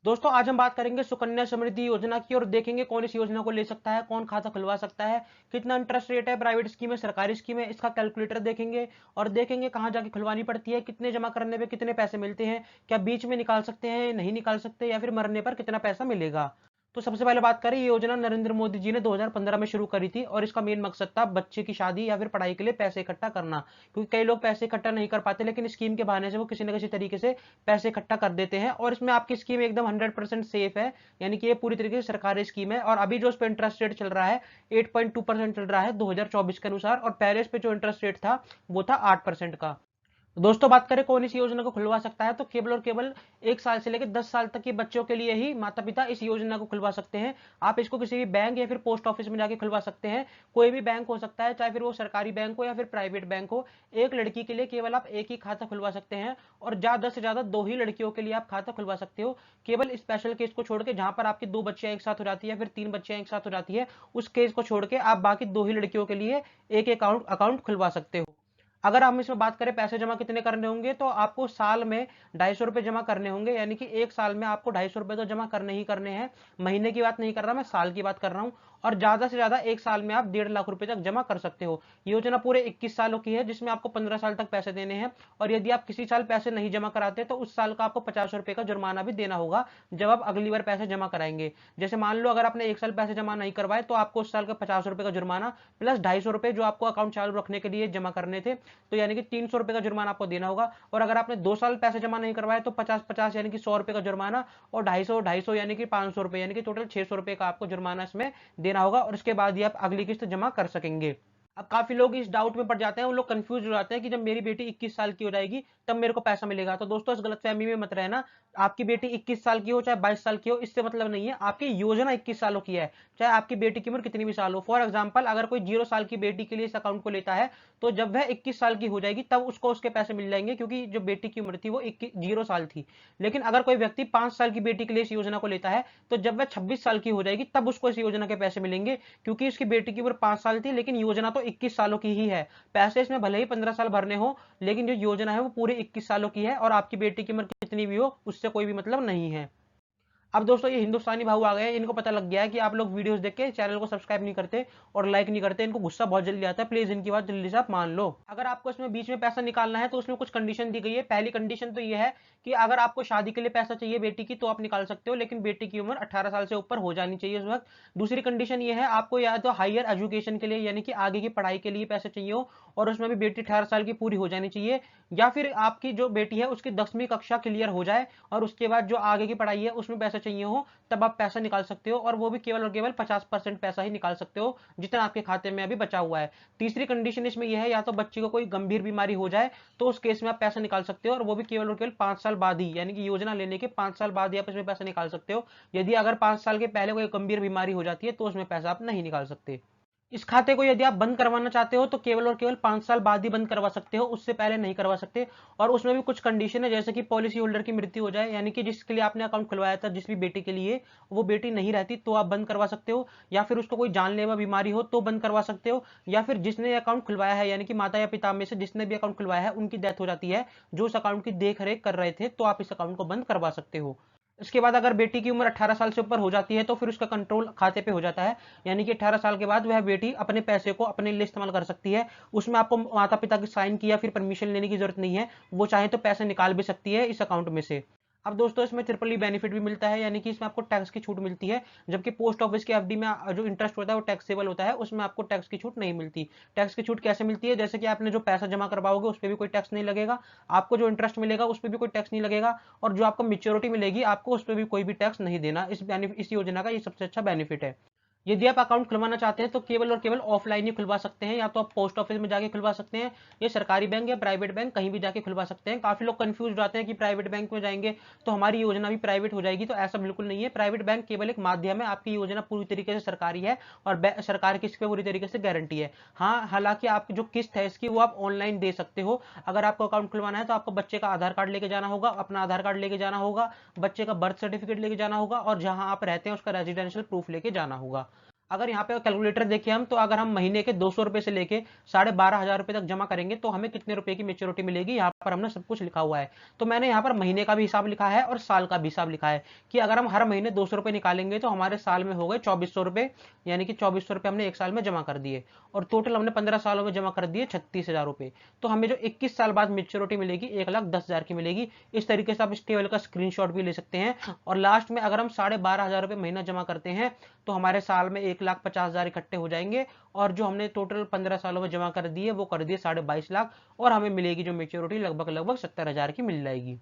दोस्तों आज हम बात करेंगे सुकन्या समृद्धि योजना की और देखेंगे कौन इस योजना को ले सकता है, कौन खाता खुलवा सकता है, कितना इंटरेस्ट रेट है, प्राइवेट स्कीम है, सरकारी स्कीम है, इसका कैलकुलेटर देखेंगे और देखेंगे कहाँ जाके खुलवानी पड़ती है, कितने जमा करने पे कितने पैसे मिलते हैं, क्या बीच में निकाल सकते हैं, नहीं निकाल सकते या फिर मरने पर कितना पैसा मिलेगा। तो सबसे पहले बात करें, ये योजना नरेंद्र मोदी जी ने 2015 में शुरू करी थी और इसका मेन मकसद था बच्चे की शादी या फिर पढ़ाई के लिए पैसे इकट्ठा करना। क्योंकि कई लोग पैसे इकट्ठा नहीं कर पाते, लेकिन स्कीम के बहाने से वो किसी न किसी तरीके से पैसे इकट्ठा कर देते हैं और इसमें आपकी स्कीम एकदम 100% सेफ है। यानी कि ये पूरी तरीके से सरकारी स्कीम है और अभी जो इस पर इंटरेस्ट रेट चल रहा है 8.2% चल रहा है 2024 के अनुसार, और पहले इस पे जो इंटरेस्ट रेट था वो था 8% का। दोस्तों बात करें कौन इस योजना को खुलवा सकता है, तो केवल और केवल 1 साल से लेकर 10 साल तक के बच्चों के लिए ही माता पिता इस योजना को खुलवा सकते हैं। आप इसको किसी भी बैंक या फिर पोस्ट ऑफिस में जाके खुलवा सकते हैं। कोई भी बैंक हो सकता है, चाहे फिर वो सरकारी बैंक हो या फिर प्राइवेट बैंक हो। एक लड़की के लिए केवल आप एक ही खाता खुलवा सकते हैं और ज्यादा से ज्यादा 2 ही लड़कियों के लिए आप खाता खुलवा सकते हो। केवल स्पेशल केस को छोड़ के, जहां पर आपकी 2 बच्चियां एक साथ हो जाती है या फिर 3 बच्चियां एक साथ हो जाती है, उस केस को छोड़ के आप बाकी 2 ही लड़कियों के लिए एक अकाउंट खुलवा सकते हो। अगर हम इसमें बात करें पैसे जमा कितने करने होंगे, तो आपको साल में 250 रुपए जमा करने होंगे। यानी कि एक साल में आपको 250 रुपए तो जमा करने ही करने हैं। महीने की बात नहीं कर रहा, मैं साल की बात कर रहा हूँ। और ज्यादा से ज्यादा एक साल में आप 1.5 लाख रुपए तक जमा कर सकते हो। योजना पूरे 21 सालों की है, जिसमें आपको 15 साल तक पैसे देने हैं। और यदि आप किसी साल पैसे नहीं जमा कराते तो उस साल का आपको 50 रुपए का जुर्माना भी देना होगा जब आप अगली बार पैसे जमा कराएंगे। जैसे मान लो अगर आपने एक साल पैसे जमा नहीं करवाए तो आपको उस साल का 50 रुपए का जुर्माना प्लस 250 रुपए जो आपको अकाउंट चालू रखने के लिए जमा करने थे, तो यानी कि 300 रुपए का जुर्माना आपको देना होगा। और अगर आपने 2 साल पैसे जमा नहीं करवाए तो 50-50 यानी कि 100 रुपए का जुर्माना, और 250-250 यानी कि 500 रुपए, यानी कि टोटल 600 रुपए का आपको जुर्माना इसमें देना होगा। और इसके बाद ही आप अगली किस्त जमा कर सकेंगे। अब काफी लोग इस डाउट में पड़ जाते हैं, वो लोग कंफ्यूज हो जाते हैं कि जब मेरी बेटी 21 साल की हो जाएगी तब मेरे को पैसा मिलेगा। तो दोस्तों इस गलतफहमी में मत रहना। आपकी बेटी 21 साल की हो चाहे 22 साल की हो, इससे मतलब नहीं है। आपकी योजना 21 सालों की है, चाहे आपकी बेटी की उम्र कितनी भी साल हो। फॉर एग्जाम्पल अगर कोई 0 साल की बेटी के लिए इस अकाउंट को लेता है, तो जब वह 21 साल की हो जाएगी तब उसको उसके पैसे मिल जाएंगे, क्योंकि जो बेटी की उम्र थी वो 0 साल थी। लेकिन अगर कोई व्यक्ति 5 साल की बेटी के लिए इस योजना को लेता है, तो जब वह 26 साल की हो जाएगी तब उसको इस योजना के पैसे मिलेंगे, क्योंकि उसकी बेटी की उम्र 5 साल थी लेकिन योजना तो 21 सालों की ही है। पैसे इसमें भले ही 15 साल भरने हो, लेकिन जो योजना है वो पूरे 21 सालों की है और आपकी बेटी की उम्र कितनी भी हो उससे कोई भी मतलब नहीं है। अब दोस्तों ये हिंदुस्तानी भाऊ आ गए, इनको पता लग गया है कि आप लोग वीडियोस देख के चैनल को सब्सक्राइब नहीं करते और लाइक नहीं करते। इनको गुस्सा बहुत जल्दी आता है, प्लीज इनकी बात जल्दी से आप मान लो। अगर आपको इसमें बीच में पैसा निकालना है तो उसमें कुछ कंडीशन दी गई है। पहली कंडीशन तो ये है कि अगर आपको शादी के लिए पैसा चाहिए बेटी की तो आप निकाल सकते हो, लेकिन बेटी की उम्र 18 साल से ऊपर हो जानी चाहिए उस वक्त। दूसरी कंडीशन ये है, आपको या तो हायर एजुकेशन के लिए यानी कि आगे की पढ़ाई के लिए पैसे चाहिए हो और उसमें भी बेटी 18 साल की पूरी हो जानी चाहिए, या फिर आपकी जो बेटी है उसकी 10वीं कक्षा क्लियर हो जाए और उसके बाद जो आगे की पढ़ाई है उसमें पैसे चाहिए हो, तब आप पैसा निकाल सकते हो। और वो भी केवल और केवल 50% पैसा ही निकाल सकते हो जितना आपके खाते में अभी बचा हुआ है। तीसरी कंडीशन इसमें यह है, या तो बच्चे को कोई गंभीर बीमारी हो जाए तो उस केस में आप पैसा निकाल सकते हो, और वो भी केवल और केवल 5 साल बाद ही, यानी कि योजना लेने के 5 साल बाद ही आप इसमें पैसा निकाल सकते हो। यदि अगर 5 साल के पहले कोई गंभीर बीमारी हो जाती है तो उसमें पैसा आप नहीं निकाल सकते। इस खाते को यदि आप बंद करवाना चाहते हो तो केवल और केवल 5 साल बाद ही बंद करवा सकते हो, उससे पहले नहीं करवा सकते। और उसमें भी कुछ कंडीशन है, जैसे कि पॉलिसी होल्डर की मृत्यु हो जाए, यानी कि जिसके लिए आपने अकाउंट खुलवाया था जिस भी बेटी के लिए, वो बेटी नहीं रहती तो आप बंद करवा सकते हो, या फिर उसको कोई जानलेवा बीमारी हो तो बंद करवा सकते हो, या फिर जिसने अकाउंट खुलवाया है यानी कि माता या पिता में से जिसने भी अकाउंट खुलवाया है उनकी डेथ हो जाती है जो उस अकाउंट की देख रेख कर रहे थे, तो आप इस अकाउंट को बंद करवा सकते हो। इसके बाद अगर बेटी की उम्र 18 साल से ऊपर हो जाती है तो फिर उसका कंट्रोल खाते पे हो जाता है, यानी कि 18 साल के बाद वह बेटी अपने पैसे को अपने लिए इस्तेमाल कर सकती है। उसमें आपको माता पिता की साइन की या फिर परमिशन लेने की जरूरत नहीं है, वो चाहे तो पैसे निकाल भी सकती है इस अकाउंट में से। अब दोस्तों इसमें ट्रिपल ई बेनिफिट भी मिलता है, यानी कि इसमें आपको टैक्स की छूट मिलती है, जबकि पोस्ट ऑफिस के एफडी में जो इंटरेस्ट होता है वो टैक्सेबल होता है, उसमें आपको टैक्स की छूट नहीं मिलती। टैक्स की छूट कैसे मिलती है, जैसे कि आपने जो पैसा जमा करवाओगे उस पर भी कोई टैक्स नहीं लगेगा, आपको जो इंटरेस्ट मिलेगा उस पर भी कोई टैक्स नहीं लगेगा, और जो आपको मेच्योरिटी मिलेगी आपको उस पर भी कोई भी टैक्स नहीं देना। इस योजना का ये सबसे अच्छा बेनिफिट है। यदि आप अकाउंट खुलवाना चाहते हैं तो केवल और केवल ऑफलाइन ही खुलवा सकते हैं, या तो आप पोस्ट ऑफिस में जाके खुलवा सकते हैं, या सरकारी बैंक या प्राइवेट बैंक कहीं भी जाके खुलवा सकते हैं। काफी लोग कंफ्यूज हो जाते हैं कि प्राइवेट बैंक में जाएंगे तो हमारी योजना भी प्राइवेट हो जाएगी, तो ऐसा बिल्कुल नहीं है। प्राइवेट बैंक केवल एक माध्यम है, आपकी योजना पूरी तरीके से सरकारी है और सरकार की इस पे पूरी तरीके से गारंटी है। हाँ, हालांकि आपकी जो किस्त है इसकी वो आप ऑनलाइन दे सकते हो। अगर आपको अकाउंट खुलवाना है तो आपको बच्चे का आधार कार्ड लेके जाना होगा, अपना आधार कार्ड लेके जाना होगा, बच्चे का बर्थ सर्टिफिकेट लेके जाना होगा, और जहां आप रहते हैं उसका रेजिडेंशियल प्रूफ लेके जाना होगा। अगर यहाँ पे कैलकुलेटर देखें हम, तो अगर हम महीने के 200 रुपए से लेके 12,500 रुपए तक जमा करेंगे तो हमें कितने रुपए की मेच्योरिटी मिलेगी, यहाँ पर हमने सब कुछ लिखा हुआ है। तो मैंने यहाँ पर महीने का भी हिसाब लिखा है और साल का भी हिसाब लिखा है कि अगर हम हर महीने 200 रुपए निकालेंगे तो हमारे साल में हो गए 2400 रुपए, यानी कि 2400 रुपए हमने एक साल में जमा कर दिए, और टोटल हमने 15 सालों में जमा कर दिए 36,000 रुपए। तो हमें जो 21 साल बाद मेच्योरिटी मिलेगी 1,10,000 की मिलेगी। इस तरीके से आप इस टेबल का स्क्रीनशॉट भी ले सकते हैं। और लास्ट में अगर हम 12,500 रुपए महीना जमा करते हैं तो हमारे साल में 1,50,000 इकट्ठे हो जाएंगे, और जो हमने टोटल 15 सालों में जमा कर दिए वो कर दिए 22.5 लाख, और हमें मिलेगी जो मेच्योरिटी लगभग लगभग 70,000 की मिल जाएगी।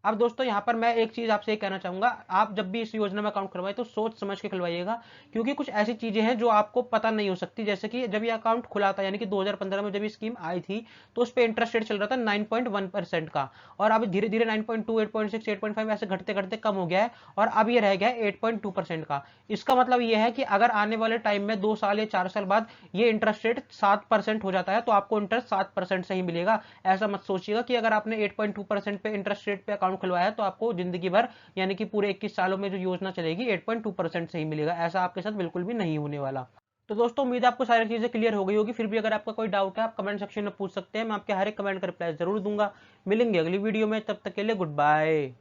अब दोस्तों यहाँ पर मैं एक चीज आपसे कहना चाहूंगा, आप जब भी इस योजना में अकाउंट खुलवाए तो सोच समझ के खुलवाइएगा, क्योंकि कुछ ऐसी चीजें हैं जो आपको पता नहीं हो सकती। जैसे कि जब ये अकाउंट खुला था, यानी कि 2015 में जब ये स्कीम आई थी, तो उस पर इंटरेस्ट रेट चल रहा था 9.1% का, और अब धीरे धीरे 9.2, 8.6, 8.5 ऐसे घटते घटते कम हो गया है, और अब ये रह गया है 8.2% का। इसका मतलब ये है कि अगर आने वाले टाइम में 2 साल या 4 साल बाद ये इंटरेस्ट रेट 7% हो जाता है तो आपको इंटरेस्ट 7% से ही मिलेगा। ऐसा मत सोचिएगा कि अगर आपने 8.2% पे इंटरेस्ट रेट पे अकाउंट खुलवाया तो आपको जिंदगी भर, यानी कि पूरे 21 सालों में जो योजना चलेगी 8.2% से ही मिलेगा। ऐसा आपके साथ बिल्कुल भी नहीं होने वाला। तो दोस्तों उम्मीद है आपको सारी चीजें क्लियर हो गई होगी। फिर भी अगर आपका कोई डाउट है आप कमेंट सेक्शन में पूछ सकते हैं, मैं आपके हर एक कमेंट का रिप्लाई जरूर दूंगा। मिलेंगे अगली वीडियो में, तब तक के लिए गुड बाय।